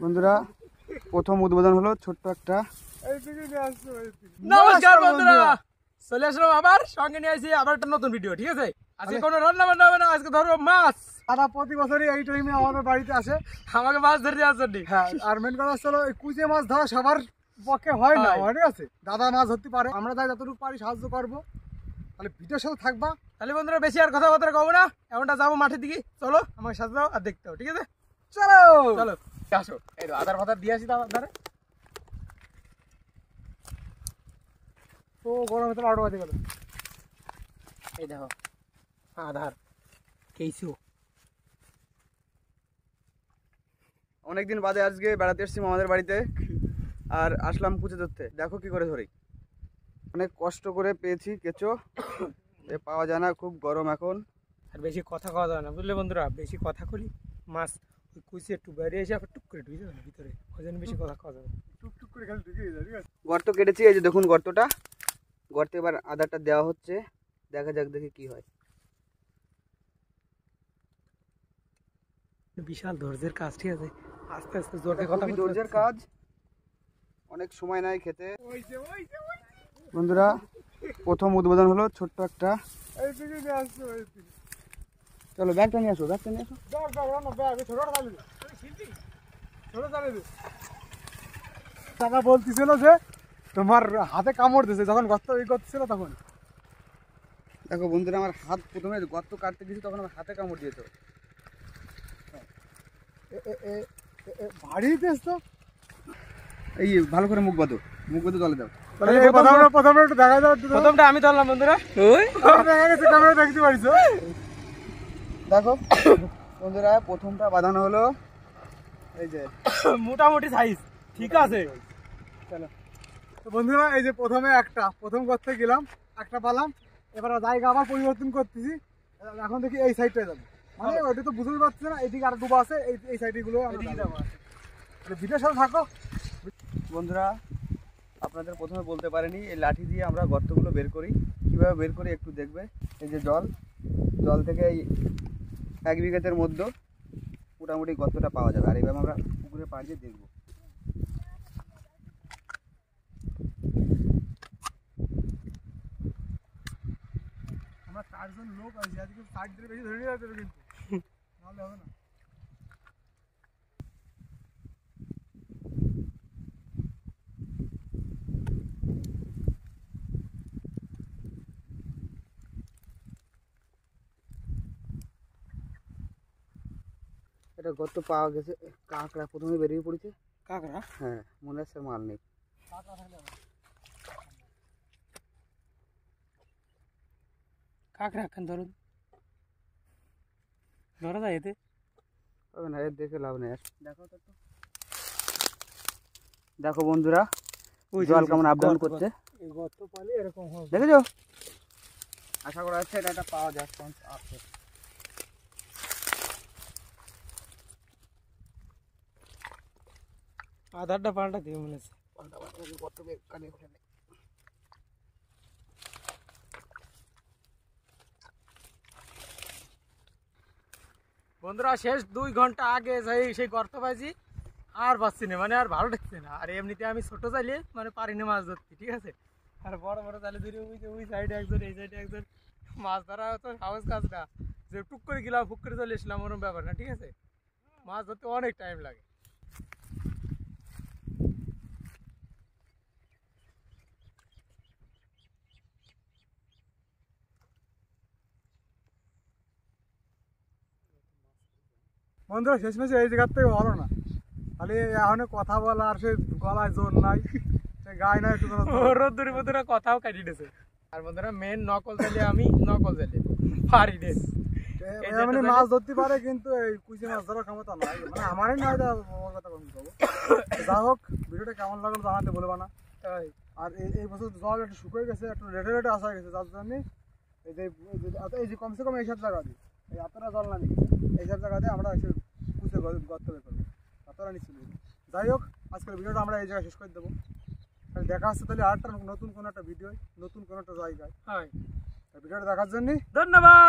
বন্ধুরা প্রথম উদ্বোধন হলো ছোট্ট একটা। নমস্কার বন্ধুরা, চলে আসলাম আবার সঙ্গে নিয়ে আসি আবার একটা নতুন ভিডিও। ঠিক আছে, আজকে কোনো রান্না বান্না হবে না, আজকে ধরবো মাছ। দাদা প্রতি বছরই এই টাইমে আমাদের বাড়িতে আসে আমাকে মাছ ধরে দেওয়ার জন্য। হ্যাঁ, আর মেন কথা হলো কুচে মাছ ধরা সবার পক্ষে হয় না, ঠিক আছে। দাদা মাছ ধরতে পারে, আমরা যাই যতটুকু পারি সাহায্য করবো। তাহলে ভিডিওর সাথে থাকবা। তাহলে বন্ধুরা বেশি আর কথাবার্তা কব না, এমনটা যাবো মাঠের দিকে। চলো আমার সাথে যাও আর দেখতে হবে। ঠিক আছে, চলো চলো আসো। এই তো আধার ফাধার দিয়ে আসি তো ধারে। তো গরম ভিতরে 8 বাজে গেল। এই দেখো আধার কেইছু। অনেকদিন বাদে আজকে বেড়াতে এসেছি আমাদের বাড়িতে, আর আসলাম কুচে ধরতে। দেখো কি করে ধরি, অনেক কষ্ট করে পেয়েছি কেঁচো, এ পাওয়া যায় না, খুব গরম এখন। আর বেশি কথা কওয়া যাবে না, বুঝলে বন্ধুরা। বেশি কথা করি মাছ ওই কুচি একটু বাইরে এসে আবার টুক করে ঢুকে যাবে ভিতরে, ওই জন্য বেশি কথা কওয়া যাবে না। টুকটুক করে খালি ঢুকে যায়। ঠিক আছে, গর্ত কেটেছি, এই যে দেখুন গর্তটা। গর্তে এবার আদারটা দেওয়া হচ্ছে, দেখা যাক দেখি কি হয়। বিশাল ধৈর্যের কাজ, ঠিক আছে। আস্তে আস্তে জোরে কথা, ধৈর্যের কাজ, অনেক সময় নাই খেতে। বন্ধুরা প্রথম উদ্বোধন হলো ছোট্ট একটা। চলো ব্যাগটা নিয়ে আসো, ব্যাগটা নিয়ে আসো। টাকা বলতেছিল যে তোমার হাতে কামড় দিয়েছে যখন গর্ত এই করছিল তখন। দেখো বন্ধুরা, আমার হাত প্রথমে গর্ত কাটতে গেছি তখন আমার হাতে কামড় দিয়েছে। ভারী তেজ তো। এই ভালো করে মুখ বাঁধো, মুখ বাঁধো, জলে দাও। প্রথমটা একটু দেখা যাও। প্রথমটা আমি ধরলাম বন্ধুরা, দেখা গেছে ক্যামেরা দেখতে পারিস। দেখো বন্ধুরা, প্রথমটা বাঁধানো হলো, এই যে মোটামুটি সাইজ ঠিক আছে। চলো তো বন্ধুরা, এই যে প্রথম গর্তে গেলাম, একটা পালাম। এবার জায়গা আবার পরিবর্তন করতেছি, এখন দেখি এই সাইডটায় যাবো। মানে ওইটা তো বুঝতে পারছি না, এইদিকে আর ডুবা আছে, এই সাইড গুলো ভিডিওর সাথে থাকো। বন্ধুরা আপনাদের প্রথমে বলতে পারিনি, এই লাঠি দিয়ে আমরা গর্তগুলো বের করি। কীভাবে বের করি একটু দেখবে। এই যে জল থেকে এই 1 বিঘাতের মধ্যে মোটামুটি গর্তটা পাওয়া যাবে। আর এইভাবে আমরা পুকুরে পাড় দিয়ে দেখবো। আমরা 4 জন লোক আছি, আজকে 60 দিনের বেশি ধরে নিয়ে যেতে হবে, কিন্তু নাহলে হবে না। এটা গর্ত পাওয়া গেছে, কাঁকড়া প্রথমে বেরিয়ে পড়েছে। কাঁকড়া? হ্যাঁ, মনে হচ্ছে মাল নেই। কাঁকড়া এখন ধরুন, ধরা যায় এতে? হবে না, এর দেখে লাভ নেই। দেখো তো, দেখো বন্ধুরা জল কেমন আপ ডাউন করছে। এই গর্ত পালে এরকম হবে, দেখেছো? আশা করা যাচ্ছে এটা পাওয়া যায়। আধারটা পাল্টা দিয়ে মনে হচ্ছে। বন্ধুরা শেষ 2 ঘন্টা আগে সেই গর্ত পাইছি, আর পাচ্ছি না, মানে আর ভালো লাগছে না। আর এমনিতে আমি ছোট চাইলে মানে পারি না মাছ ধরতে, ঠিক আছে। আর বড় বড় চাইলে ধরে ওই সাইডে একজন, এই সাইডে একজন, মাছ ধরা তো সহজ কাজ না যে টুক করে গেলাম ফুক করে চলে এসলাম, ওরকম ব্যাপার না, ঠিক আছে। মাছ ধরতে অনেক টাইম লাগে। বন্ধুরা শেষমেশ এই জায়গার থেকে ভালো না, খালি এখন কথা বলা, আর সে গলায় জোর নাই, সে গায়ে নাই, রোদ্দুরি বন্ধুরা কথাও কাটিয়ে দিয়েছে। আর বন্ধুরা মেন নকল চাইলে আমি নকল চাইলে পারি নে। মানে মাছ ধরতে পারে, কিন্তু এই কুচি মাছ ধরার ক্ষমতা নাই, মানে আমারই নয়। কথা কম বলবো। যা হোক, ভিডিওটা কেমন লাগলো জানাতে বলবা না। আর এই বছর জল একটু শুকিয়ে গেছে, একটু রেটে আসা গেছে, যার জন্য এই যে কমসে কম এইসব জায়গা দিয়ে, এই এতটা জল না নিচ্ছে, এইসব জায়গা দিয়ে আমরা এসে কুচে গর্ত বের করবো, এতটা নিচ্ছে। যাই হোক, আজকের ভিডিওটা আমরা এই জায়গায় শেষ করে দেবো। দেখা হচ্ছে তাহলে আরেকটা নতুন কোনো একটা ভিডিও, নতুন কোনো একটা জায়গায়। ভিডিওটা দেখার জন্য ধন্যবাদ।